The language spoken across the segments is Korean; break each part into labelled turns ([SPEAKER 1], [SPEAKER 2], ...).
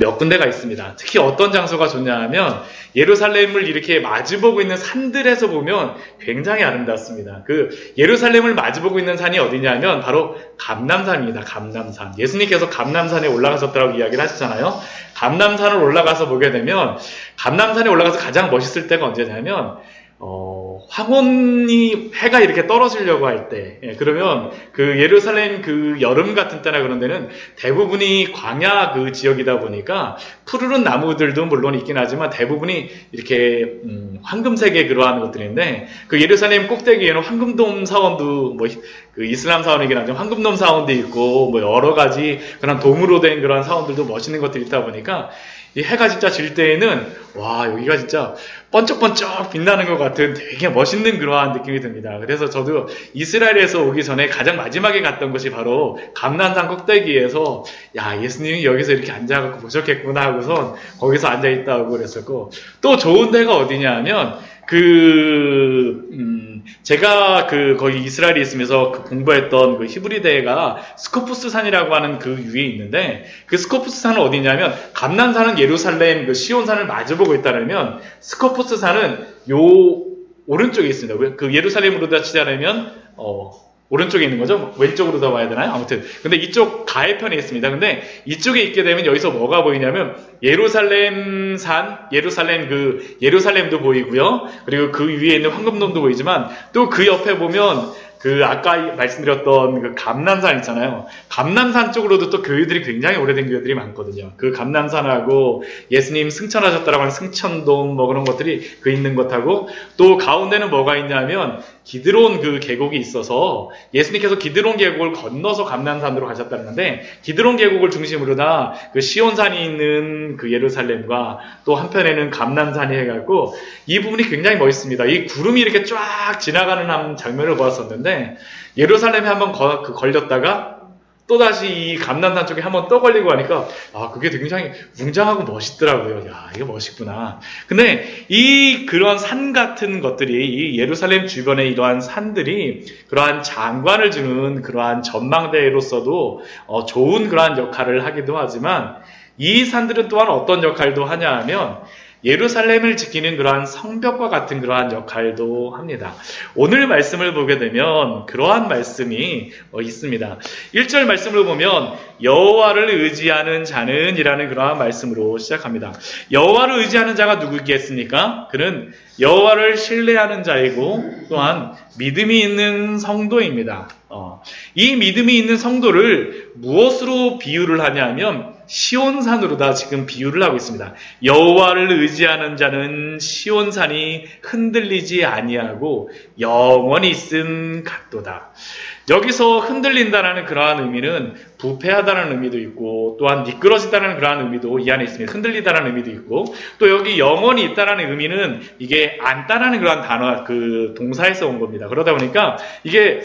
[SPEAKER 1] 몇 군데가 있습니다. 특히 어떤 장소가 좋냐 하면 예루살렘을 이렇게 마주보고 있는 산들에서 보면 굉장히 아름답습니다. 그 예루살렘을 마주보고 있는 산이 어디냐면 바로 감람산입니다. 감람산. 예수님께서 감람산에 올라가셨다고 이야기를 하시잖아요. 감람산을 올라가서 보게 되면 감람산에 올라가서 가장 멋있을 때가 언제냐면 황혼이 해가 이렇게 떨어지려고 할 때, 그러면 그 예루살렘 그 여름 같은 때나 그런 데는 대부분이 광야 그 지역이다 보니까 푸르른 나무들도 물론 있긴 하지만 대부분이 이렇게 황금색의 그러한 것들인데 그 예루살렘 꼭대기에는 황금돔 사원도 뭐 그 이슬람 사원이긴 하지만 황금돔 사원도 있고 뭐 여러 가지 그런 돔으로 된 그런 사원들도 멋있는 것들이 있다 보니까 이 해가 진짜 질 때에는 와 여기가 진짜 번쩍번쩍 빛나는 것 같은 되게 멋있는 그러한 느낌이 듭니다. 그래서 저도 이스라엘에서 오기 전에 가장 마지막에 갔던 곳이 바로 감람산 꼭대기에서 야 예수님이 여기서 이렇게 앉아갖고 보셨겠구나 하고선 거기서 앉아있다고 그랬었고 또 좋은 데가 어디냐 하면 제가 거기 이스라엘에 있으면서 공부했던 그 히브리대가 스코푸스 산이라고 하는 그 위에 있는데 그 스코푸스 산은 어디냐면 감람산은 예루살렘 그 시온산을 마주보고 있다면 스코푸스 산은 요 오른쪽에 있습니다. 그 예루살렘으로 다 치자면 오른쪽에 있는 거죠? 왼쪽으로 더 와야 되나요? 아무튼. 근데 이쪽 가해편에 있습니다. 근데 이쪽에 있게 되면 여기서 뭐가 보이냐면 예루살렘 산, 예루살렘도 보이고요. 그리고 그 위에 있는 황금돔도 보이지만 또 그 옆에 보면 아까 말씀드렸던 그 감람산 있잖아요. 감람산 쪽으로도 또 교회들이 굉장히 오래된 교회들이 많거든요. 그 감람산하고 예수님 승천하셨다라고 하는 승천돔 뭐 그런 것들이 있는 것하고 또 가운데는 뭐가 있냐면 기드론 그 계곡이 있어서 예수님께서 기드론 계곡을 건너서 감람산으로 가셨다는데 기드론 계곡을 중심으로 다 그 시온산이 있는 그 예루살렘과 또 한편에는 감람산이 해갖고 이 부분이 굉장히 멋있습니다. 이 구름이 이렇게 쫙 지나가는 한 장면을 보았었는데 예루살렘에 한번 걸렸다가 또다시 이 감람산 쪽에 한번 또 걸리고 하니까 그게 굉장히 웅장하고 멋있더라고요. 야 이거 멋있구나. 근데 그런 산 같은 것들이 이 예루살렘 주변에 이러한 산들이 그러한 장관을 주는 그러한 전망대로서도 좋은 그러한 역할을 하기도 하지만 이 산들은 또한 어떤 역할도 하냐 하면 예루살렘을 지키는 그러한 성벽과 같은 그러한 역할도 합니다. 오늘 말씀을 보게 되면 그러한 말씀이 있습니다. 1절 말씀을 보면 여호와를 의지하는 자는 이라는 그러한 말씀으로 시작합니다. 여호와를 의지하는 자가 누구겠습니까? 그는 여호와를 신뢰하는 자이고 또한 믿음이 있는 성도입니다. 이 믿음이 있는 성도를 무엇으로 비유를 하냐면 시온산으로다 지금 비유를 하고 있습니다. 여호와를 의지하는 자는 시온산이 흔들리지 아니하고 영원히 있음 같도다. 여기서 흔들린다라는 그러한 의미는 부패하다는 의미도 있고 또한 미끄러지다는 그러한 의미도 이 안에 있습니다. 흔들리다라는 의미도 있고 또 여기 영원히 있다라는 의미는 이게 앉다라는 그러한 단어 그 동사에서 온 겁니다. 그러다 보니까 이게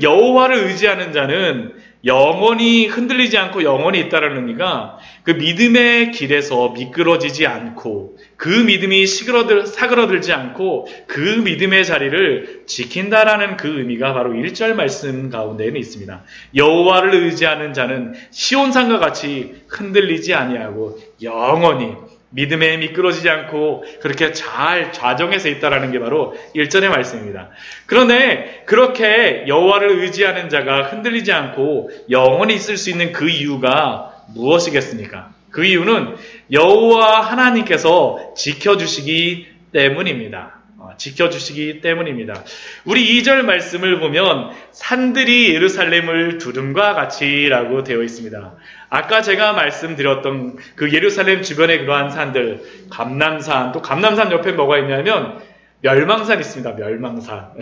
[SPEAKER 1] 여호와를 의지하는 자는 영원히 흔들리지 않고 영원히 있다는 의미가 그 믿음의 길에서 미끄러지지 않고 그 믿음이 사그러들지 않고 그 믿음의 자리를 지킨다라는 그 의미가 바로 1절 말씀 가운데에는 있습니다. 여호와를 의지하는 자는 시온산과 같이 흔들리지 아니하고 영원히 믿음에 미끄러지지 않고 그렇게 잘 좌정해서 있다라는 게 바로 1절의 말씀입니다. 그런데 그렇게 여호와를 의지하는 자가 흔들리지 않고 영원히 있을 수 있는 그 이유가 무엇이겠습니까? 그 이유는 여호와 하나님께서 지켜주시기 때문입니다. 지켜주시기 때문입니다. 우리 2절 말씀을 보면 산들이 예루살렘을 두름과 같이라고 되어 있습니다. 아까 제가 말씀드렸던 그 예루살렘 주변의 그러한 산들, 감람산, 또 감람산 옆에 뭐가 있냐면 멸망산 있습니다. 멸망산.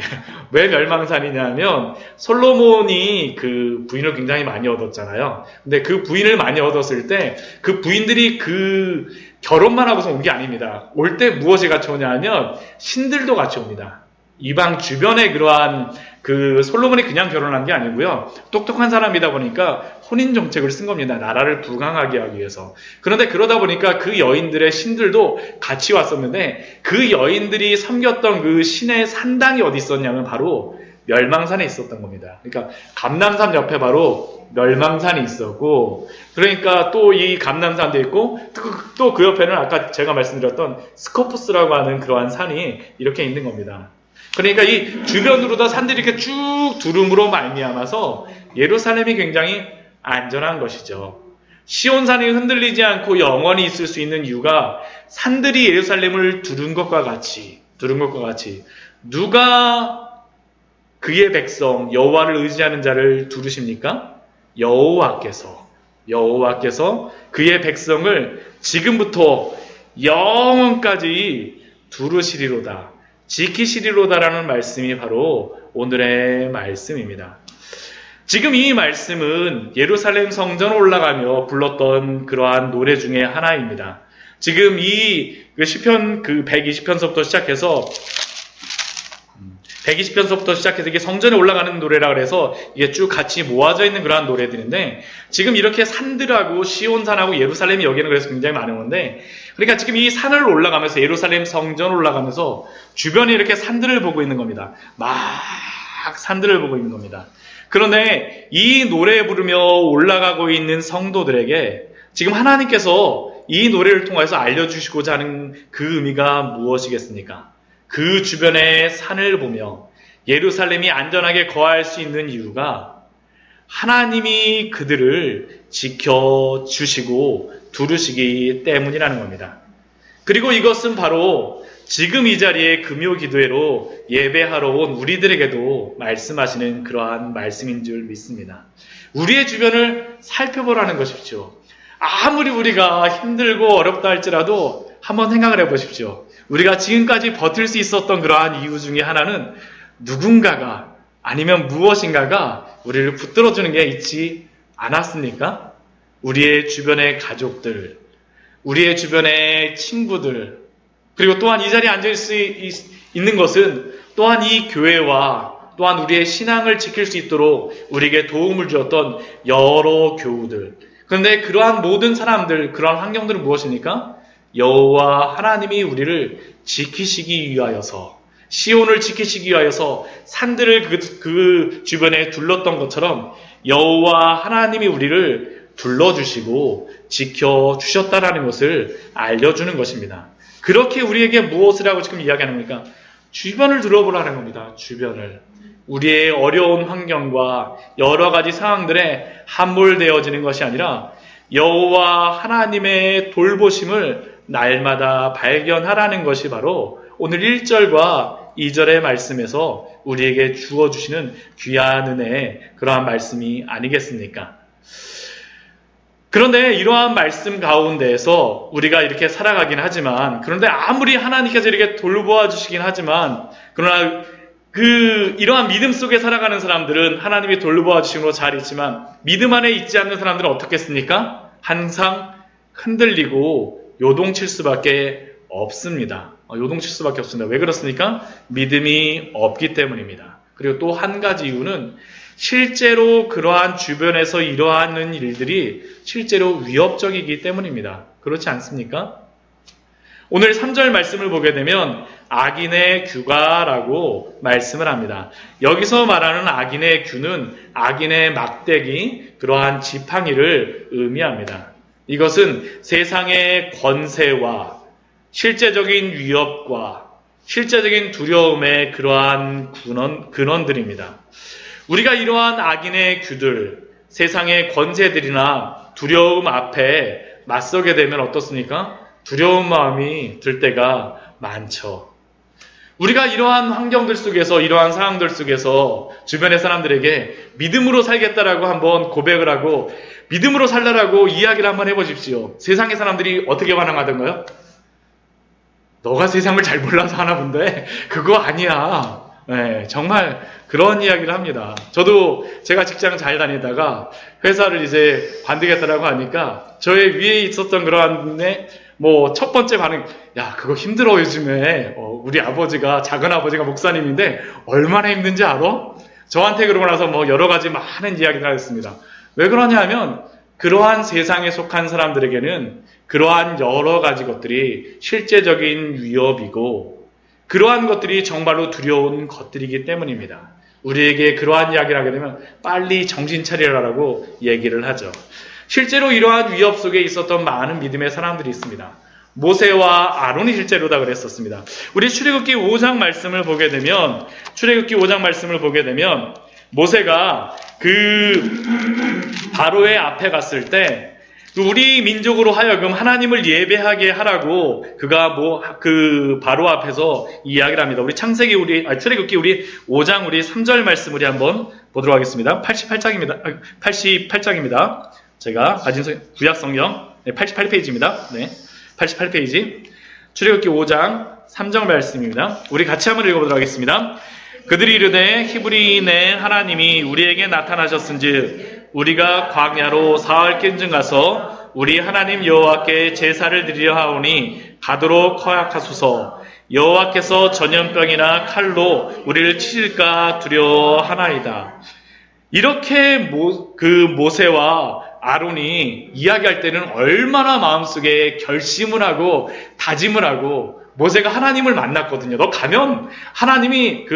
[SPEAKER 1] 왜 멸망산이냐면 솔로몬이 그 부인을 굉장히 많이 얻었잖아요. 근데 그 부인을 많이 얻었을 때 그 부인들이 결혼만 하고서 온 게 아닙니다. 올 때 무엇이 같이 오냐면 신들도 같이 옵니다. 이방 주변에 그러한 솔로몬이 그냥 결혼한 게 아니고요. 똑똑한 사람이다 보니까 혼인 정책을 쓴 겁니다. 나라를 부강하게 하기 위해서. 그런데 그러다 보니까 그 여인들의 신들도 같이 왔었는데 그 여인들이 섬겼던 그 신의 산당이 어디 있었냐면 바로 멸망산에 있었던 겁니다. 그러니까 감람산 옆에 바로 멸망산이 있었고, 그러니까 또 이 감람산도 있고, 또 그 옆에는 아까 제가 말씀드렸던 스코푸스라고 하는 그러한 산이 이렇게 있는 겁니다. 그러니까 이 주변으로 다 산들이 이렇게 쭉 두름으로 말미암아서 예루살렘이 굉장히 안전한 것이죠. 시온산이 흔들리지 않고 영원히 있을 수 있는 이유가 산들이 예루살렘을 두른 것과 같이 누가 그의 백성 여호와를 의지하는 자를 두르십니까? 여호와께서 그의 백성을 지금부터 영원까지 두르시리로다, 지키시리로다라는 말씀이 바로 오늘의 말씀입니다. 지금 이 말씀은 예루살렘 성전 올라가며 불렀던 그러한 노래 중에 하나입니다. 지금 이 시편 120편서부터 시작해서 이게 성전에 올라가는 노래라 그래서 이게 쭉 같이 모아져 있는 그러한 노래들인데, 지금 이렇게 산들하고 시온산하고 예루살렘이 여기는 그래서 굉장히 많은 건데, 그러니까 지금 이 산을 올라가면서 예루살렘 성전 올라가면서 주변에 이렇게 산들을 보고 있는 겁니다. 막 산들을 보고 있는 겁니다. 그런데 이 노래 부르며 올라가고 있는 성도들에게 지금 하나님께서 이 노래를 통해서 알려주시고자 하는 그 의미가 무엇이겠습니까? 그 주변의 산을 보며 예루살렘이 안전하게 거할 수 있는 이유가 하나님이 그들을 지켜주시고 두르시기 때문이라는 겁니다. 그리고 이것은 바로 지금 이 자리에 금요 기도회로 예배하러 온 우리들에게도 말씀하시는 그러한 말씀인 줄 믿습니다. 우리의 주변을 살펴보라는 것이죠. 아무리 우리가 힘들고 어렵다 할지라도 한번 생각을 해보십시오. 우리가 지금까지 버틸 수 있었던 그러한 이유 중에 하나는 누군가가 아니면 무엇인가가 우리를 붙들어주는 게 있지 않았습니까? 우리의 주변의 가족들, 우리의 주변의 친구들, 그리고 또한 이 자리에 앉을 수 있는 것은 또한 이 교회와 또한 우리의 신앙을 지킬 수 있도록 우리에게 도움을 주었던 여러 교우들. 그런데 그러한 모든 사람들, 그러한 환경들은 무엇입니까? 여호와 하나님이 우리를 지키시기 위하여서, 시온을 지키시기 위하여서 산들을 그 주변에 둘렀던 것처럼 여호와 하나님이 우리를 둘러주시고 지켜주셨다라는 것을 알려주는 것입니다. 그렇게 우리에게 무엇을 하고 지금 이야기하는 겁니까? 주변을 둘러보라는 겁니다. 주변을. 우리의 어려운 환경과 여러 가지 상황들에 함몰되어지는 것이 아니라 여호와 하나님의 돌보심을 날마다 발견하라는 것이 바로 오늘 1절과 2절의 말씀에서 우리에게 주어주시는 귀한 은혜의 그러한 말씀이 아니겠습니까? 그런데 이러한 말씀 가운데에서 우리가 이렇게 살아가긴 하지만, 그런데 아무리 하나님께서 이렇게 돌보아 주시긴 하지만, 그러나 이러한 믿음 속에 살아가는 사람들은 하나님이 돌보아 주심으로 잘 있지만, 믿음 안에 있지 않는 사람들은 어떻겠습니까? 항상 흔들리고 요동칠 수밖에 없습니다. 요동칠 수밖에 없습니다. 왜 그렇습니까? 믿음이 없기 때문입니다. 그리고 또 한 가지 이유는 실제로 그러한 주변에서 일어나는 일들이 실제로 위협적이기 때문입니다. 그렇지 않습니까? 오늘 3절 말씀을 보게 되면 악인의 규가라고 말씀을 합니다. 여기서 말하는 악인의 규는 악인의 막대기, 그러한 지팡이를 의미합니다. 이것은 세상의 권세와 실제적인 위협과 실제적인 두려움의 그러한 근원들입니다. 우리가 이러한 악인의 규들, 세상의 권세들이나 두려움 앞에 맞서게 되면 어떻습니까? 두려운 마음이 들 때가 많죠. 우리가 이러한 환경들 속에서, 이러한 상황들 속에서 주변의 사람들에게 믿음으로 살겠다라고 한번 고백을 하고 믿음으로 살라라고 이야기를 한번 해보십시오. 세상의 사람들이 어떻게 반응하던가요? 너가 세상을 잘 몰라서 하나 본데 그거 아니야. 네, 정말 그런 이야기를 합니다. 저도 제가 직장 잘 다니다가 회사를 이제 관두겠다라고 하니까 저의 위에 있었던 그러한 첫 번째 반응, 야, 그거 힘들어 요즘에. 우리 아버지가, 작은 아버지가 목사님인데 얼마나 힘든지 알아? 저한테 그러고 나서 여러 가지 많은 이야기를 하였습니다. 왜 그러냐 하면 그러한 세상에 속한 사람들에게는 그러한 여러 가지 것들이 실제적인 위협이고 그러한 것들이 정말로 두려운 것들이기 때문입니다. 우리에게 그러한 이야기를 하게 되면 빨리 정신 차리라라고 얘기를 하죠. 실제로 이러한 위협 속에 있었던 많은 믿음의 사람들이 있습니다. 모세와 아론이 실제로 다 그랬었습니다. 우리 출애굽기 5장 말씀을 보게 되면 모세가 바로의 앞에 갔을 때 우리 민족으로 하여금 하나님을 예배하게 하라고 그가 바로 앞에서 이야기를 합니다. 우리 출애굽기 5장 3절 말씀 우리 한번 보도록 하겠습니다. 88장입니다. 제가 가진 구약 성경 88페이지입니다. 네. 88페이지. 출애굽기 5장 3절 말씀입니다. 우리 같이 한번 읽어보도록 하겠습니다. 그들이 이르되 히브리인의 하나님이 우리에게 나타나셨은즉 우리가 광야로 사흘간쯤 가서 우리 하나님 여호와께 제사를 드리려 하오니 가도록 허락하소서. 여호와께서 전염병이나 칼로 우리를 치실까 두려워하나이다. 이렇게 모세와 아론이 이야기할 때는 얼마나 마음속에 결심을 하고 다짐을 하고 모세가 하나님을 만났거든요. 너 가면 하나님이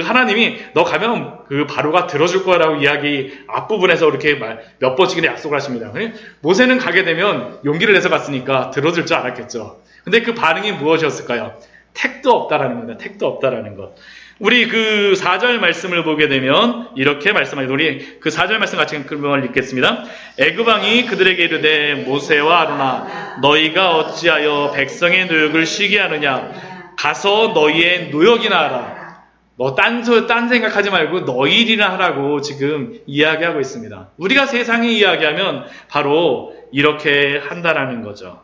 [SPEAKER 1] 너 가면 바로가 들어줄 거라고 이야기 앞부분에서 이렇게 몇 번씩이나 약속을 하십니다. 모세는 가게 되면 용기를 내서 갔으니까 들어줄 줄 알았겠죠. 근데 그 반응이 무엇이었을까요? 택도 없다라는 겁니다. 택도 없다라는 것. 우리 4절 말씀을 보게 되면 이렇게 말씀합니다. 우리 4절 말씀 같이 그러면 읽겠습니다. 애굽왕이 그들에게 이르되 모세와 아론아 너희가 어찌하여 백성의 노역을 쉬게 하느냐 가서 너희의 노역이나 하라. 너 딴 생각하지 말고 너희 일이나 하라고 지금 이야기하고 있습니다. 우리가 세상에 이야기하면 바로 이렇게 한다라는 거죠.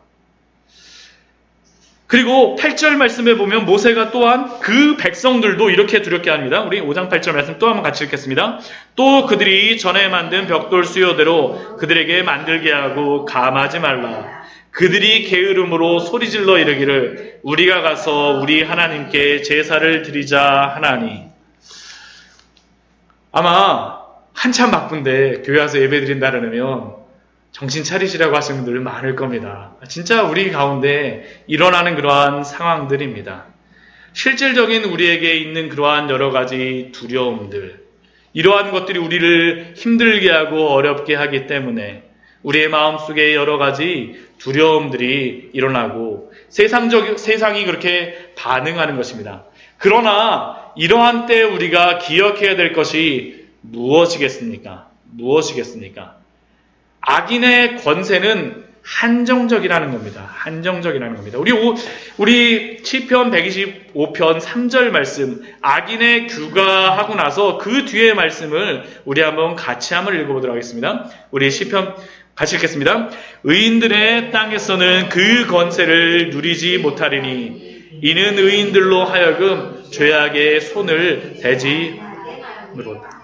[SPEAKER 1] 그리고 8절 말씀에 보면 모세가 또한 그 백성들도 이렇게 두렵게 합니다. 우리 5장 8절 말씀 또 한번 같이 읽겠습니다. 또 그들이 전에 만든 벽돌 수요대로 그들에게 만들게 하고 감하지 말라. 그들이 게으름으로 소리질러 이르기를 우리가 가서 우리 하나님께 제사를 드리자 하나니. 아마 한참 바쁜데 교회 와서 예배 드린다 그러면 정신 차리시라고 하시는 분들 많을 겁니다. 진짜 우리 가운데 일어나는 그러한 상황들입니다. 실질적인 우리에게 있는 그러한 여러 가지 두려움들, 이러한 것들이 우리를 힘들게 하고 어렵게 하기 때문에 우리의 마음속에 여러 가지 두려움들이 일어나고 세상이 그렇게 반응하는 것입니다. 그러나 이러한 때 우리가 기억해야 될 것이 무엇이겠습니까? 악인의 권세는 한정적이라는 겁니다. 한정적이라는 겁니다. 우리 시편 125편 3절 말씀, 악인의 규가하고 나서 그 뒤에 말씀을 우리 같이 한번 읽어보도록 하겠습니다. 우리 시편 같이 읽겠습니다. 의인들의 땅에서는 그 권세를 누리지 못하리니 이는 의인들로 하여금 죄악의 손을 대지 못하리로다.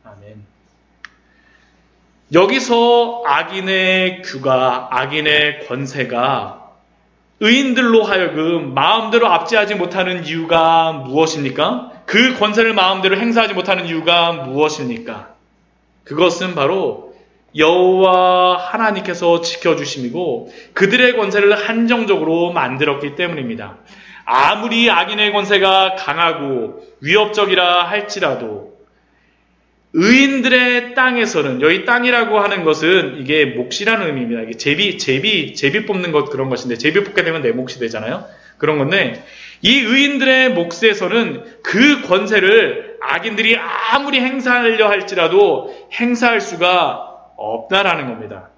[SPEAKER 1] 아멘. 여기서 악인의 규가, 악인의 권세가 의인들로 하여금 마음대로 압제하지 못하는 이유가 무엇입니까? 그 권세를 마음대로 행사하지 못하는 이유가 무엇입니까? 그것은 바로 여호와 하나님께서 지켜주심이고 그들의 권세를 한정적으로 만들었기 때문입니다. 아무리 악인의 권세가 강하고 위협적이라 할지라도 의인들의 땅에서는, 여기 땅이라고 하는 것은 이게 몫이라는 의미입니다. 이게 제비 뽑는 것 그런 것인데, 제비 뽑게 되면 내 몫이 되잖아요. 그런 건데, 이 의인들의 몫에서는 그 권세를 악인들이 아무리 행사하려 할지라도 행사할 수가 없다라는 겁니다.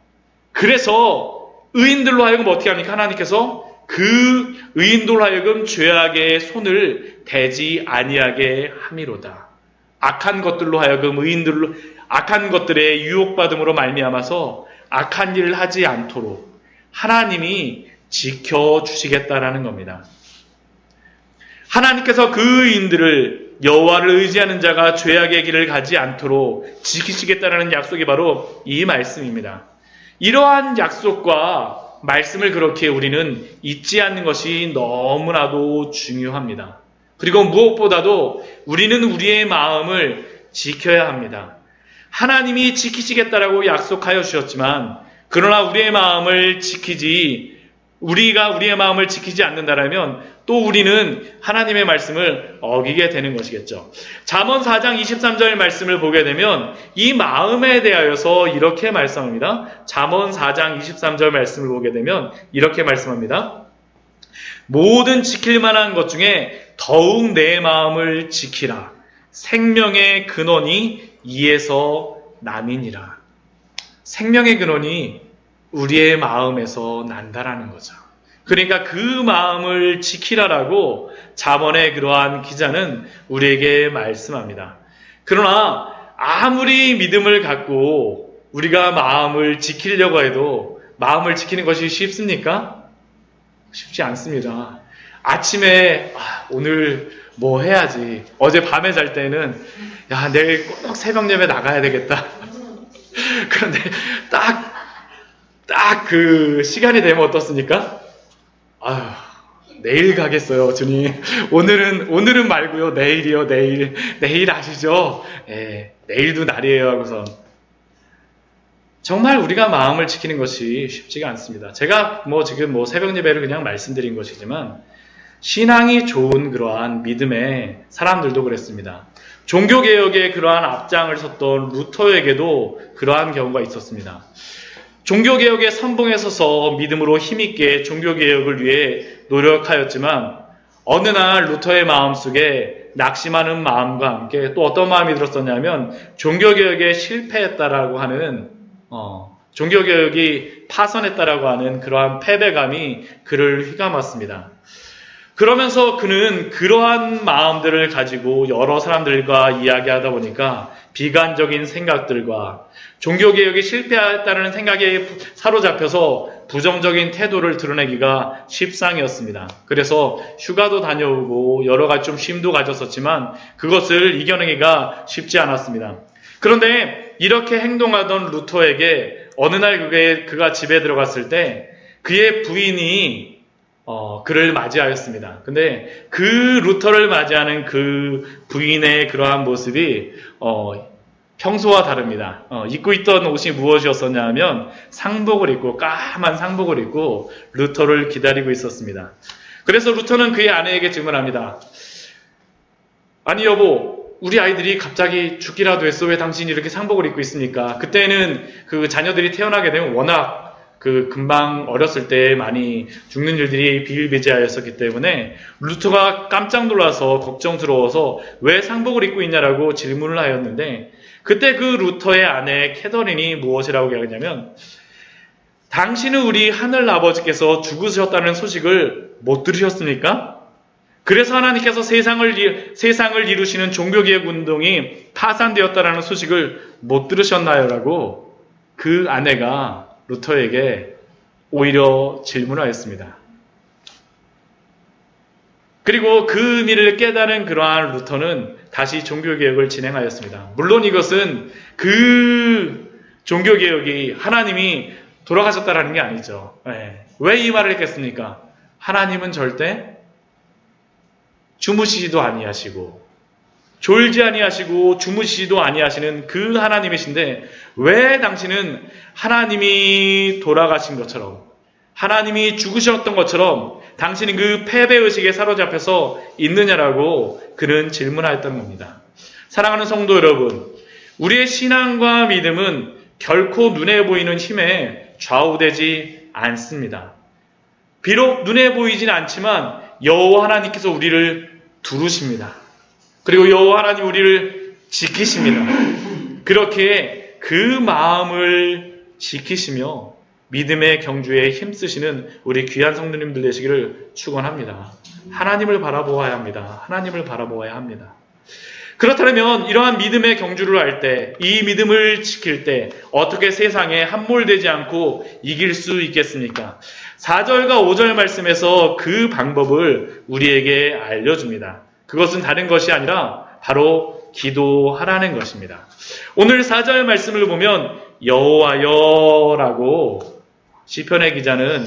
[SPEAKER 1] 그래서 의인들로 하여금 어떻게 합니까? 하나님께서 그 의인들로 하여금 죄악의 손을 대지 아니하게 함이로다. 악한 것들로 하여금 악한 것들에 유혹받음으로 말미암아서 악한 일을 하지 않도록 하나님이 지켜주시겠다라는 겁니다. 하나님께서 그 의인들을, 여호와를 의지하는 자가 죄악의 길을 가지 않도록 지키시겠다라는 약속이 바로 이 말씀입니다. 이러한 약속과 말씀을 그렇게 우리는 잊지 않는 것이 너무나도 중요합니다. 그리고 무엇보다도 우리는 우리의 마음을 지켜야 합니다. 하나님이 지키시겠다라고 약속하여 주셨지만, 그러나 우리가 우리의 마음을 지키지 않는다라면 또 우리는 하나님의 말씀을 어기게 되는 것이겠죠. 잠언 4장 23절 말씀을 보게 되면 이 마음에 대하여서 이렇게 말씀합니다. 잠언 4장 23절 말씀을 보게 되면 이렇게 말씀합니다. 모든 지킬 만한 것 중에 더욱 내 마음을 지키라. 생명의 근원이 이에서 남이니라. 생명의 근원이 우리의 마음에서 난다라는 거죠. 그러니까 그 마음을 지키라라고 잠언의 그러한 기자는 우리에게 말씀합니다. 그러나 아무리 믿음을 갖고 우리가 마음을 지키려고 해도 마음을 지키는 것이 쉽습니까? 쉽지 않습니다. 아침에 오늘 뭐 해야지. 어제 밤에 잘 때는 내일 꼭 새벽 예배 나가야 되겠다. 그런데 딱 그 시간이 되면 어떻습니까? 내일 가겠어요, 주님. 오늘은 말고요. 내일이요, 내일. 내일 아시죠? 내일도 날이에요 하고서. 정말 우리가 마음을 지키는 것이 쉽지가 않습니다. 제가 지금 새벽 예배를 그냥 말씀드린 것이지만 신앙이 좋은 그러한 믿음의 사람들도 그랬습니다. 종교개혁의 그러한 앞장을 섰던 루터에게도 그러한 경우가 있었습니다. 종교개혁의 선봉에 서서 믿음으로 힘있게 종교개혁을 위해 노력하였지만 어느 날 루터의 마음속에 낙심하는 마음과 함께 또 어떤 마음이 들었었냐면 종교개혁에 실패했다라고 하는 종교개혁이 파선했다라고 하는 그러한 패배감이 그를 휘감았습니다. 그러면서 그는 그러한 마음들을 가지고 여러 사람들과 이야기하다 보니까 비관적인 생각들과 종교개혁이 실패했다는 생각에 사로잡혀서 부정적인 태도를 드러내기가 십상이었습니다. 그래서 휴가도 다녀오고 여러 가지 좀 쉼도 가졌었지만 그것을 이겨내기가 쉽지 않았습니다. 그런데 이렇게 행동하던 루터에게 어느 날 그가 집에 들어갔을 때 그의 부인이 그를 맞이하였습니다. 근데 그 루터를 맞이하는 그 부인의 그러한 모습이 평소와 다릅니다. 입고 있던 옷이 무엇이었었냐 하면 상복을 입고 까만 상복을 입고 루터를 기다리고 있었습니다. 그래서 루터는 그의 아내에게 질문합니다. 아니 여보, 우리 아이들이 갑자기 죽기라도 했어. 왜 당신이 이렇게 상복을 입고 있습니까? 그때는 그 자녀들이 태어나게 되면 워낙 금방 어렸을 때 많이 죽는 일들이 비일비재하였었기 때문에 루터가 깜짝 놀라서 걱정스러워서 왜 상복을 입고 있냐라고 질문을 하였는데 그때 그 루터의 아내 캐더린이 무엇이라고 이야기하냐면 당신은 우리 하늘 아버지께서 죽으셨다는 소식을 못 들으셨습니까? 그래서 하나님께서 세상을 이루시는 종교개혁 운동이 파산되었다는 소식을 못 들으셨나요? 라고 그 아내가 루터에게 오히려 질문하였습니다. 그리고 그 의미를 깨달은 그러한 루터는 다시 종교개혁을 진행하였습니다. 물론 이것은 그 종교개혁이 하나님이 돌아가셨다라는 게 아니죠. 왜 이 말을 했겠습니까? 하나님은 절대 주무시지도 아니하시고 졸지 아니하시고 주무시지도 아니하시는 그 하나님이신데 왜 당신은 하나님이 돌아가신 것처럼 하나님이 죽으셨던 것처럼 당신은 그 패배의식에 사로잡혀서 있느냐라고 그는 질문하였던 겁니다. 사랑하는 성도 여러분, 우리의 신앙과 믿음은 결코 눈에 보이는 힘에 좌우되지 않습니다. 비록 눈에 보이진 않지만 여호와 하나님께서 우리를 두르십니다. 그리고 여호와 하나님 우리를 지키십니다. 그렇게 그 마음을 지키시며 믿음의 경주에 힘쓰시는 우리 귀한 성도님들 되시기를 축원합니다. 하나님을 바라보아야 합니다. 하나님을 바라보아야 합니다. 그렇다면 이러한 믿음의 경주를 할 때, 이 믿음을 지킬 때 어떻게 세상에 함몰되지 않고 이길 수 있겠습니까? 4절과 5절 말씀에서 그 방법을 우리에게 알려줍니다. 그것은 다른 것이 아니라 바로 기도하라는 것입니다. 오늘 4절 말씀을 보면 여호와여라고 시편의 기자는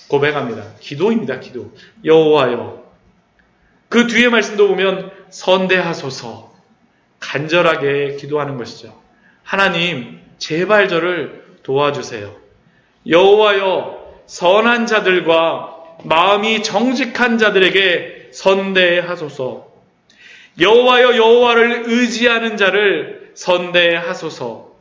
[SPEAKER 1] 고백합니다. 기도입니다. 기도. 여호와여. 그 뒤에 말씀도 보면 선대하소서 간절하게 기도하는 것이죠. 하나님 제발 저를 도와주세요. 여호와여 선한 자들과 마음이 정직한 자들에게 선대하소서. 여호와여, 여호와를 의지하는 자를 선대하소서.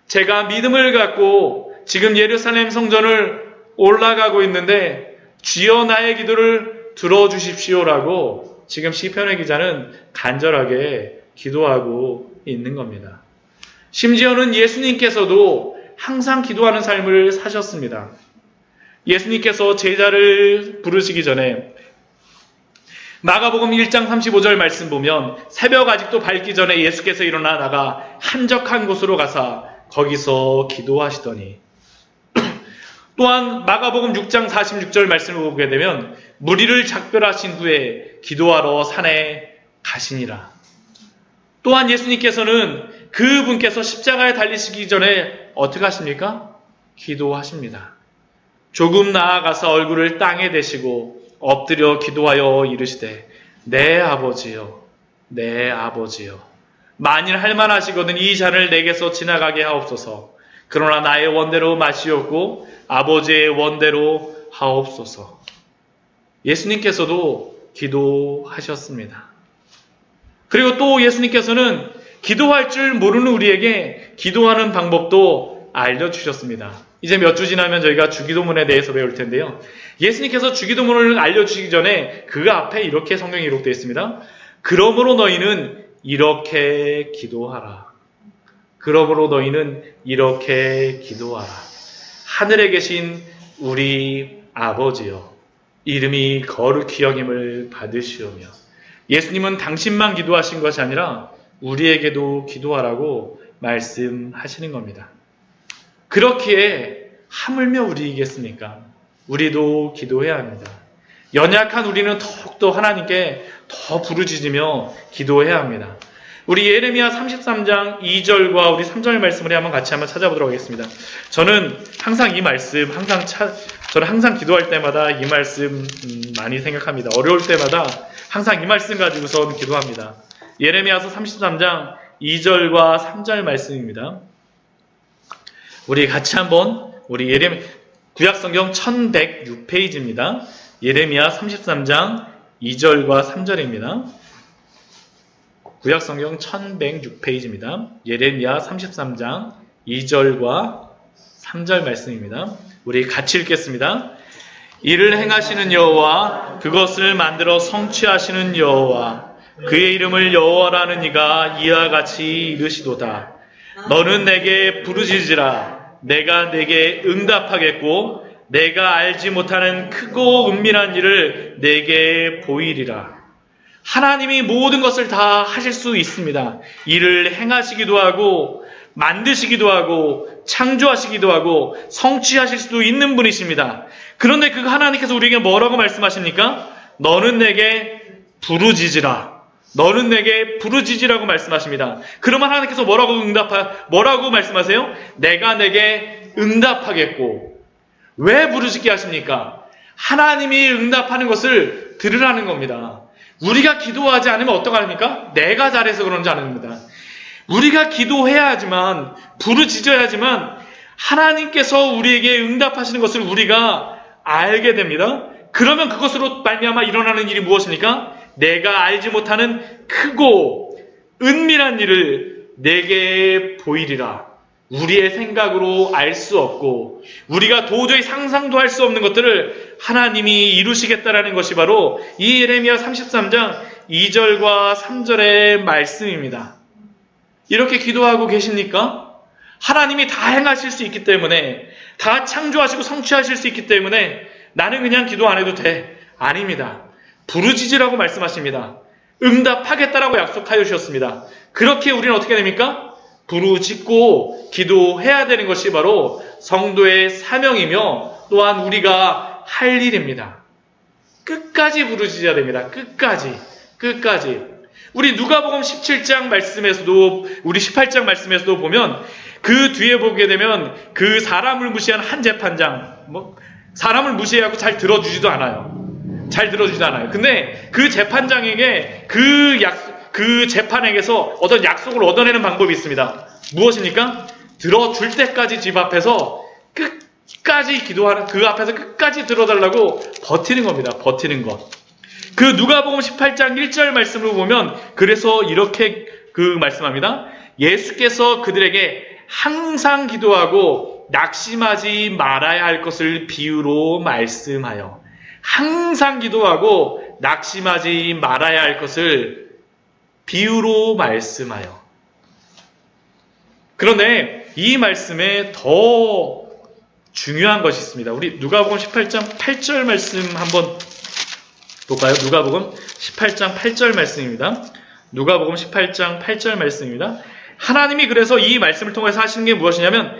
[SPEAKER 1] 제가 믿음을 갖고 지금 예루살렘 성전을 올라가고 있는데 주여 나의 기도를 들어주십시오라고 지금 시편의 기자는 간절하게 기도하고 있는 겁니다. 심지어는 예수님께서도 항상 기도하는 삶을 사셨습니다. 예수님께서 제자를 부르시기 전에 마가복음 1장 35절 말씀 보면 새벽 아직도 밝기 전에 예수께서 일어나 나가 한적한 곳으로 가사 거기서 기도하시더니 또한 마가복음 6장 46절 말씀을 보게 되면 무리를 작별하신 후에 기도하러 산에 가시니라. 또한 예수님께서는 그분께서 십자가에 달리시기 전에 어떻게 하십니까? 기도하십니다. 조금 나아가서 얼굴을 땅에 대시고 엎드려 기도하여 이르시되 내 아버지여, 내 아버지여, 만일 할만하시거든 이 잔을 내게서 지나가게 하옵소서. 그러나 나의 원대로 마시옵고 아버지의 원대로 하옵소서. 예수님께서도 기도하셨습니다. 그리고 또 예수님께서는 기도할 줄 모르는 우리에게 기도하는 방법도 알려주셨습니다. 이제 몇 주 지나면 저희가 주기도문에 대해서 배울 텐데요. 예수님께서 주기도문을 알려주시기 전에 그 앞에 이렇게 성경에 기록되어 있습니다. 그러므로 너희는 이렇게 기도하라. 그러므로 너희는 이렇게 기도하라. 하늘에 계신 우리 아버지여, 이름이 거룩히 여김을 받으시오며. 예수님은 당신만 기도하신 것이 아니라 우리에게도 기도하라고 말씀하시는 겁니다. 그렇기에 하물며 우리이겠습니까? 우리도 기도해야 합니다. 연약한 우리는 더욱더 하나님께 더 부르짖으며 기도해야 합니다. 우리 예레미야 33장 2절과 우리 3절 말씀을 한번 같이 한번 찾아보도록 하겠습니다. 저는 항상 이 말씀, 저는 항상 기도할 때마다 이 말씀 많이 생각합니다. 어려울 때마다 항상 이 말씀 가지고선 기도합니다. 예레미야서 33장 2절과 3절 말씀입니다. 우리 같이 한번 우리 구약성경 1106페이지입니다. 예레미야 33장 2절과 3절입니다. 구약성경 1106페이지입니다. 예레미야 33장 2절과 3절 말씀입니다. 우리 같이 읽겠습니다. 이를 행하시는 여호와, 그것을 만들어 성취하시는 여호와, 그의 이름을 여호와라는 이가 이와 같이 이르시도다. 너는 내게 부르짖으라. 내가 내게 응답하겠고 내가 알지 못하는 크고 은밀한 일을 내게 보이리라. 하나님이 모든 것을 다 하실 수 있습니다. 일을 행하시기도 하고 만드시기도 하고 창조하시기도 하고 성취하실 수도 있는 분이십니다. 그런데 그 하나님께서 우리에게 뭐라고 말씀하십니까? 너는 내게 부르짖으라. 너는 내게 부르짖으라고 말씀하십니다. 그러면 하나님께서 뭐라고 말씀하세요? 내가 내게 응답하겠고. 왜 부르짖게 하십니까? 하나님이 응답하는 것을 들으라는 겁니다. 우리가 기도하지 않으면 어떡합니까? 내가 잘해서 그런 줄 아닙니다. 우리가 기도해야지만, 부르짖어야지만 하나님께서 우리에게 응답하시는 것을 우리가 알게 됩니다. 그러면 그것으로 말미암아 일어나는 일이 무엇입니까? 내가 알지 못하는 크고 은밀한 일을 내게 보이리라. 우리의 생각으로 알 수 없고 우리가 도저히 상상도 할 수 없는 것들을 하나님이 이루시겠다라는 것이 바로 이 예레미야 33장 2절과 3절의 말씀입니다. 이렇게 기도하고 계십니까? 하나님이 다 행하실 수 있기 때문에, 다 창조하시고 성취하실 수 있기 때문에 나는 그냥 기도 안 해도 돼. 아닙니다. 부르짖으라고 말씀하십니다. 응답하겠다라고 약속하여 주셨습니다. 그렇게 우리는 어떻게 됩니까? 부르짖고 기도해야 되는 것이 바로 성도의 사명이며 또한 우리가 할 일입니다. 끝까지 부르짖어야 됩니다. 끝까지. 우리 누가복음 17장 말씀에서도, 우리 18장 말씀에서도 보면 그 뒤에 보게 되면 그 사람을 무시한 한 재판장, 사람을 무시하고 잘 들어주지도 않아요. 근데 그 재판장에게 그 재판에게서 어떤 약속을 얻어내는 방법이 있습니다. 무엇입니까? 들어줄 때까지 집 앞에서 끝까지 기도하는, 그 앞에서 끝까지 들어달라고 버티는 겁니다. 버티는 것. 그 누가복음 18장 1절 말씀을 보면 그래서 이렇게 말씀합니다. 예수께서 그들에게 항상 기도하고 낙심하지 말아야 할 것을 비유로 말씀하여, 항상 기도하고 낙심하지 말아야 할 것을 비유로 말씀하여. 그런데 이 말씀에 더 중요한 것이 있습니다. 우리 누가복음 18장 8절 말씀 한번 볼까요? 누가복음 18장 8절 말씀입니다. 누가복음 18장 8절 말씀입니다. 하나님이 그래서 이 말씀을 통해서 하시는 게 무엇이냐면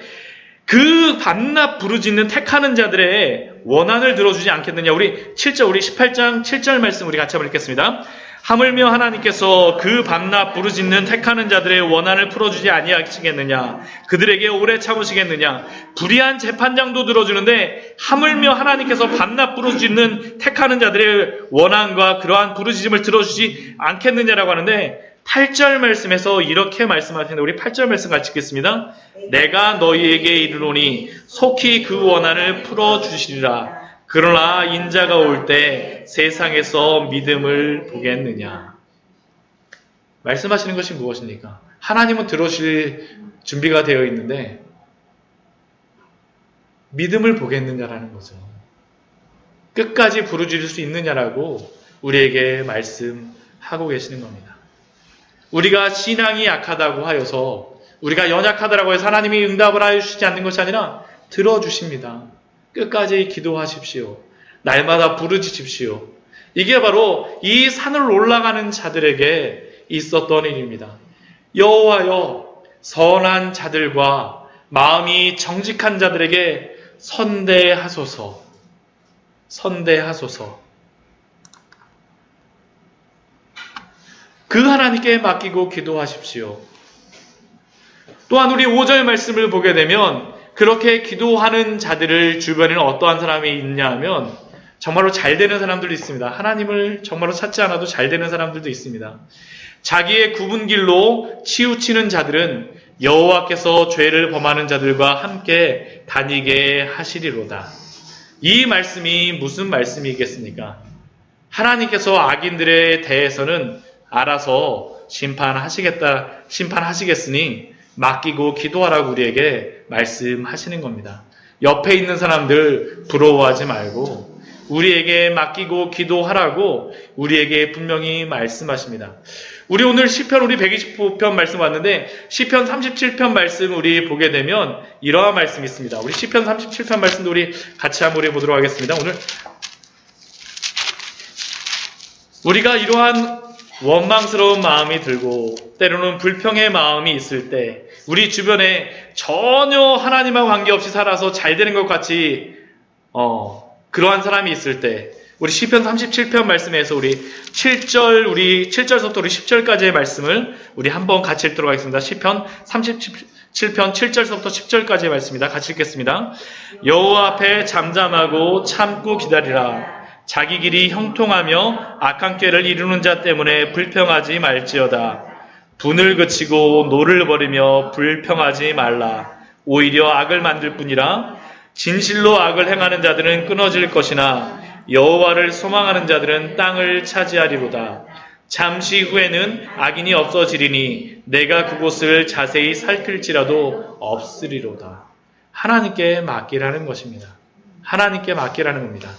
[SPEAKER 1] 그 밤낮 부르짖는 택하는 자들의 원한을 들어주지 않겠느냐. 우리 18장 7절 말씀 우리 같이 한번 읽겠습니다. 하물며 하나님께서 그 밤낮 부르짖는 택하는 자들의 원한을 풀어주지 아니하시겠느냐. 그들에게 오래 참으시겠느냐. 불의한 재판장도 들어주는데 하물며 하나님께서 밤낮 부르짖는 택하는 자들의 원한과 그러한 부르짖음을 들어주지 않겠느냐라고 하는데 8절 말씀에서 이렇게 말씀하시는데 우리 8절 말씀 같이 읽겠습니다. 내가 너희에게 이르노니 속히 그 원한을 풀어주시리라. 그러나 인자가 올 때 세상에서 믿음을 보겠느냐. 말씀하시는 것이 무엇입니까? 하나님은 들어주실 준비가 되어 있는데 믿음을 보겠느냐라는 거죠. 끝까지 부르짖을 수 있느냐라고 우리에게 말씀하고 계시는 겁니다. 우리가 신앙이 약하다고 하여서, 우리가 연약하다고 해서 하나님이 응답을 해주시지 않는 것이 아니라 들어주십니다. 끝까지 기도하십시오. 날마다 부르짖으십시오. 이게 바로 이 산을 올라가는 자들에게 있었던 일입니다. 여호와여, 선한 자들과 마음이 정직한 자들에게 선대하소서. 선대하소서. 그 하나님께 맡기고 기도하십시오. 또한 우리 5절 말씀을 보게 되면 그렇게 기도하는 자들을 주변에는 어떠한 사람이 있냐 하면 정말로 잘 되는 사람들도 있습니다. 하나님을 정말로 찾지 않아도 잘 되는 사람들도 있습니다. 자기의 굽은 길로 치우치는 자들은 여호와께서 죄를 범하는 자들과 함께 다니게 하시리로다. 이 말씀이 무슨 말씀이겠습니까? 하나님께서 악인들에 대해서는 알아서 심판하시겠으니 맡기고 기도하라고 우리에게 말씀하시는 겁니다. 옆에 있는 사람들 부러워하지 말고 우리에게 맡기고 기도하라고 우리에게 분명히 말씀하십니다. 우리 오늘 시편 우리 129편 말씀 왔는데 시편 37편 말씀 우리 보게 되면 이러한 말씀이 있습니다. 우리 시편 37편 말씀도 우리 같이 한번 우리 보도록 하겠습니다. 오늘 우리가 이러한 원망스러운 마음이 들고 때로는 불평의 마음이 있을 때 우리 주변에 전혀 하나님과 관계없이 살아서 잘 되는 것 같이 그러한 사람이 있을 때 우리 시편 37편 말씀에서 우리 7절서부터 우리 10절까지의 말씀을 우리 한번 같이 읽도록 하겠습니다. 시편 37편 7절서부터 10절까지의 말씀입니다. 같이 읽겠습니다. 여호와 앞에 잠잠하고 참고 기다리라. 자기 길이 형통하며 악한 꾀를 이루는 자 때문에 불평하지 말지어다. 분을 그치고 노를 버리며 불평하지 말라. 오히려 악을 만들 뿐이라. 진실로 악을 행하는 자들은 끊어질 것이나 여호와를 소망하는 자들은 땅을 차지하리로다. 잠시 후에는 악인이 없어지리니 내가 그곳을 자세히 살필지라도 없으리로다. 하나님께 맡기라는 것입니다. 하나님께 맡기라는 겁니다.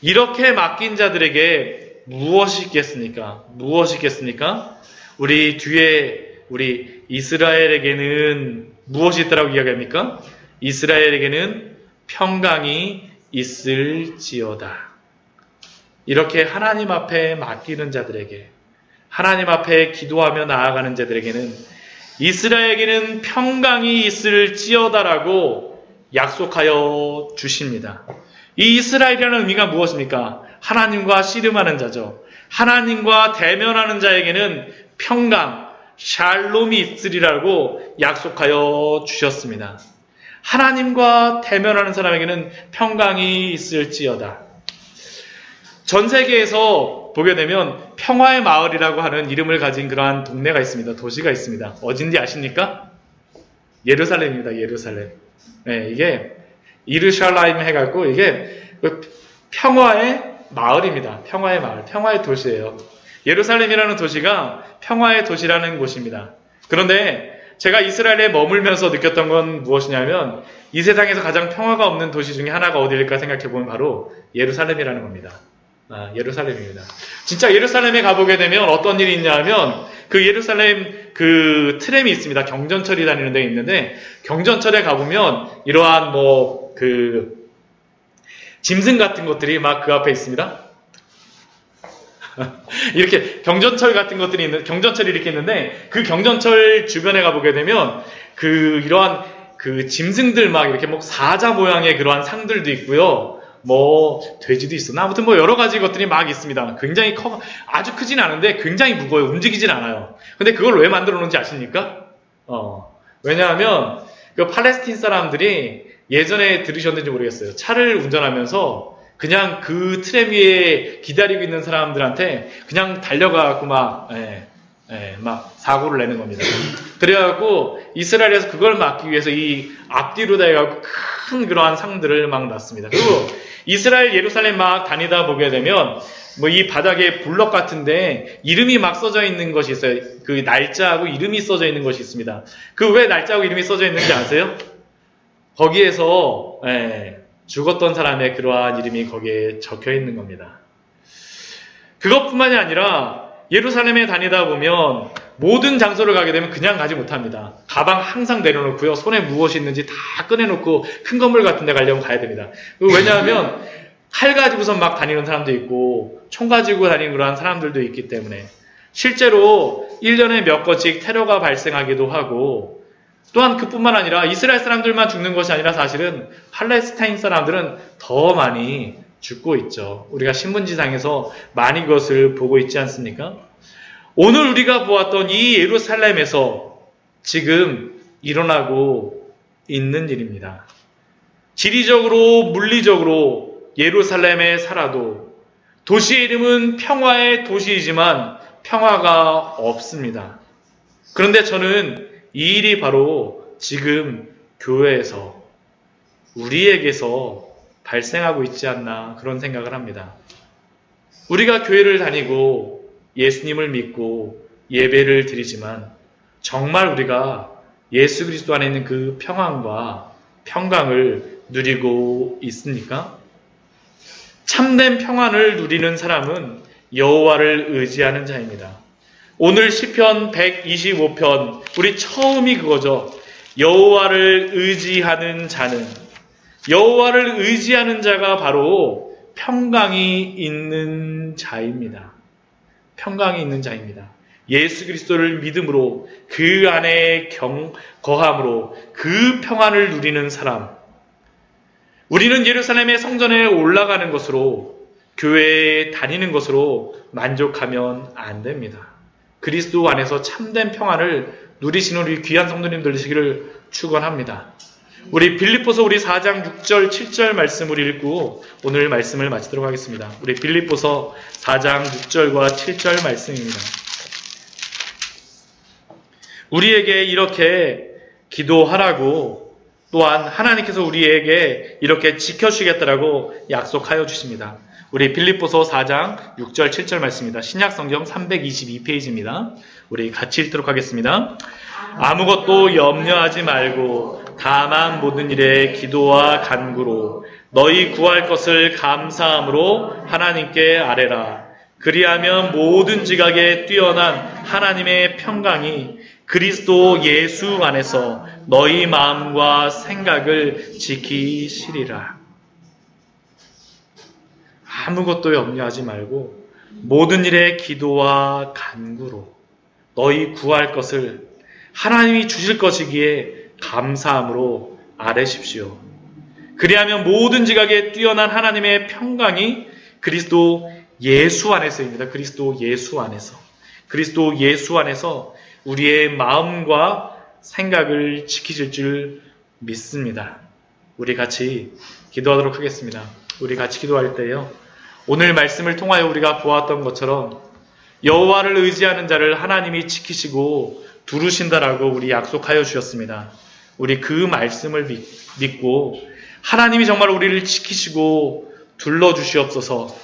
[SPEAKER 1] 이렇게 맡긴 자들에게 무엇이 있겠습니까? 무엇이 있겠습니까? 우리 뒤에 우리 이스라엘에게는 무엇이 있다라고 이야기합니까? 이스라엘에게는 평강이 있을지어다. 이렇게 하나님 앞에 맡기는 자들에게, 하나님 앞에 기도하며 나아가는 자들에게는 이스라엘에게는 평강이 있을지어다라고 약속하여 주십니다. 이 이스라엘이라는 의미가 무엇입니까? 하나님과 씨름하는 자죠. 하나님과 대면하는 자에게는 평강, 샬롬이 있으리라고 약속하여 주셨습니다. 하나님과 대면하는 사람에게는 평강이 있을지어다. 전 세계에서 보게 되면 평화의 마을이라고 하는 이름을 가진 그러한 동네가 있습니다. 도시가 있습니다. 어딘지 아십니까? 예루살렘입니다. 예루살렘. 네, 이게 이르샬라임 해갖고 이게 평화의 마을입니다. 평화의 마을, 평화의 도시예요. 예루살렘이라는 도시가 평화의 도시라는 곳입니다. 그런데 제가 이스라엘에 머물면서 느꼈던 건 무엇이냐면 이 세상에서 가장 평화가 없는 도시 중에 하나가 어디일까 생각해보면 바로 예루살렘이라는 겁니다. 예루살렘입니다. 진짜 예루살렘에 가보게 되면 어떤 일이 있냐면 그 예루살렘 그 트램이 있습니다. 경전철이 다니는 데 있는데 경전철에 가보면 이러한 짐승 같은 것들이 막 그 앞에 있습니다. 이렇게 경전철 같은 것들이 있는, 경전철이 이렇게 있는데 그 경전철 주변에 가보게 되면 이러한 짐승들 막 이렇게 사자 모양의 그러한 상들도 있고요. 돼지도 있었나? 아무튼 여러 가지 것들이 막 있습니다. 굉장히 아주 크진 않은데 굉장히 무거워요. 움직이진 않아요. 근데 그걸 왜 만들어 놓은지 아십니까? 왜냐하면 그 팔레스틴 사람들이 예전에 들으셨는지 모르겠어요. 차를 운전하면서 그냥 그 트램 위에 기다리고 있는 사람들한테 그냥 달려가고 막 사고를 내는 겁니다. 그래갖고 이스라엘에서 그걸 막기 위해서 이 앞뒤로 다 해갖고 큰 그러한 상들을 막 놨습니다. 그리고 이스라엘 예루살렘 막 다니다 보게 되면 이 바닥에 블럭 같은데 이름이 막 써져 있는 것이 있어요. 그 날짜하고 이름이 써져 있는 것이 있습니다. 그 왜 날짜하고 이름이 써져 있는지 아세요? 거기에서 죽었던 사람의 그러한 이름이 거기에 적혀 있는 겁니다. 그것뿐만이 아니라 예루살렘에 다니다 보면 모든 장소를 가게 되면 그냥 가지 못합니다. 가방 항상 내려놓고요. 손에 무엇이 있는지 다 꺼내놓고 큰 건물 같은 데 가려면 가야 됩니다. 왜냐하면 칼 가지고서 막 다니는 사람도 있고 총 가지고 다니는 그러한 사람들도 있기 때문에 실제로 1년에 몇 번씩 테러가 발생하기도 하고 또한 그뿐만 아니라 이스라엘 사람들만 죽는 것이 아니라 사실은 팔레스타인 사람들은 더 많이 죽고 있죠. 우리가 신문지상에서 많이 그것을 보고 있지 않습니까? 오늘 우리가 보았던 이 예루살렘에서 지금 일어나고 있는 일입니다. 지리적으로 물리적으로 예루살렘에 살아도 도시의 이름은 평화의 도시이지만 평화가 없습니다. 그런데 저는 이 일이 바로 지금 교회에서 우리에게서 발생하고 있지 않나 그런 생각을 합니다. 우리가 교회를 다니고 예수님을 믿고 예배를 드리지만 정말 우리가 예수 그리스도 안에 있는 그 평안과 평강을 누리고 있습니까? 참된 평안을 누리는 사람은 여호와를 의지하는 자입니다. 오늘 시편 125편 우리 처음이 그거죠. 여호와를 의지하는 자는 여호와를 의지하는 자가 바로 평강이 있는 자입니다. 평강이 있는 자입니다. 예수 그리스도를 믿음으로 그 안에 거함으로 그 평안을 누리는 사람. 우리는 예루살렘의 성전에 올라가는 것으로 교회에 다니는 것으로 만족하면 안 됩니다. 그리스도 안에서 참된 평안을 누리시는 우리 귀한 성도님들 되시기를 축원합니다. 우리 빌립보서 우리 4장 6절 7절 말씀을 읽고 오늘 말씀을 마치도록 하겠습니다. 우리 빌립보서 4장 6절과 7절 말씀입니다. 우리에게 이렇게 기도하라고 또한 하나님께서 우리에게 이렇게 지켜주시겠다라고 약속하여 주십니다. 우리 빌립보서 4장 6절 7절 말씀입니다. 신약성경 322페이지입니다. 우리 같이 읽도록 하겠습니다. 아무것도 염려하지 말고 다만 모든 일에 기도와 간구로 너희 구할 것을 감사함으로 하나님께 아뢰라. 그리하면 모든 지각에 뛰어난 하나님의 평강이 그리스도 예수 안에서 너희 마음과 생각을 지키시리라. 아무것도 염려하지 말고 모든 일에 기도와 간구로 너희 구할 것을 하나님이 주실 것이기에 감사함으로 아뢰십시오. 그리하면 모든 지각에 뛰어난 하나님의 평강이 그리스도 예수 안에서입니다. 그리스도 예수 안에서. 그리스도 예수 안에서 우리의 마음과 생각을 지키실 줄 믿습니다. 우리 같이 기도하도록 하겠습니다. 우리 같이 기도할 때요. 오늘 말씀을 통하여 우리가 보았던 것처럼 여호와를 의지하는 자를 하나님이 지키시고 두르신다라고 우리 약속하여 주셨습니다. 우리 그 말씀을 믿고 하나님이 정말 우리를 지키시고 둘러주시옵소서.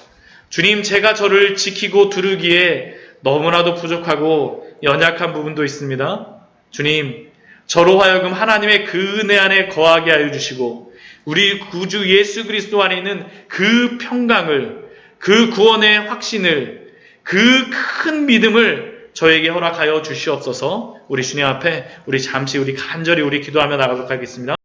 [SPEAKER 1] 주님, 제가 저를 지키고 두르기에 너무나도 부족하고 연약한 부분도 있습니다. 주님, 저로 하여금 하나님의 그 은혜 안에 거하게 하여 주시고 우리 구주 예수 그리스도 안에 있는 그 평강을, 그 구원의 확신을, 그 큰 믿음을 저에게 허락하여 주시옵소서. 우리 주님 앞에 우리 잠시 간절히 기도하며 나가도록 하겠습니다.